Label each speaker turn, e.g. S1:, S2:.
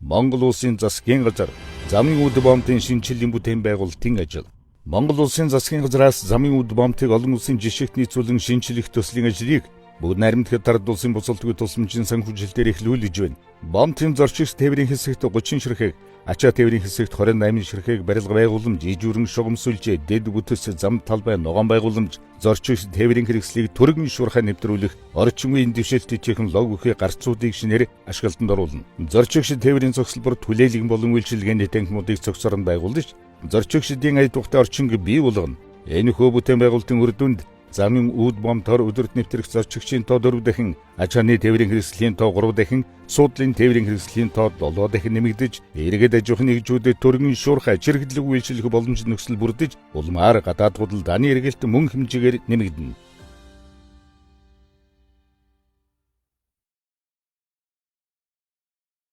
S1: Монгол улсын засгийн газар замын үд боомтын шинжилгээний бүтээн байгуулалтын ажил. Монгол улсын засгийн газраас замын үд боомтыг олон улсын жишгт нийцүүлэн шинжлэх төслийн ажлыг бүгд найрамд хятад улсын бусалдгүй тусламжийн санхүүжилтээр эхлүүлж байна. Боомтын зорчигч тээврийн хэсэгт 30 ширхэг, ачаа тээврийн хэсэгт 28 ширхэг барилга байгууламж, ижүүрэн шугам сүлжээ, дэд бүтэс, зам талбай, ногоон байгууламж, зорчигч тээврийн хэрэгслийг түргэн шуурхай нэвтрүүлэх орчин үеийн дэвшилтийн технологи гарцуудыг шинээр ашиглалтанд оруулна. Зорчигч тээврийн зогсолбор түлээлгэн болон үйлчилгээний танхимуудыг цогцорон байгуулж, зорчигчдын ая тухтай орчинг бий болгоно. Энэ хөө бүтээн байгуулалтын үр дүнд замын үд боомтоор өдөрт нэвтрэх зорчигчийн тоо 4 дахин, ачааны тээврийн хэрэгслийн тоо 3 дахин, суудлын тээврийн хэрэгслийн тоо 7 дахин нэмэгдэж, эргээд аж ахуйн нэгжүүдэд төргийн шуурхай чирэгдлэг үйлчлэх боломж нөхцөл бүрдэж, улмаар гадаад худалдааны эргэлт мөн хэмжээгээр нэмэгдэнэ.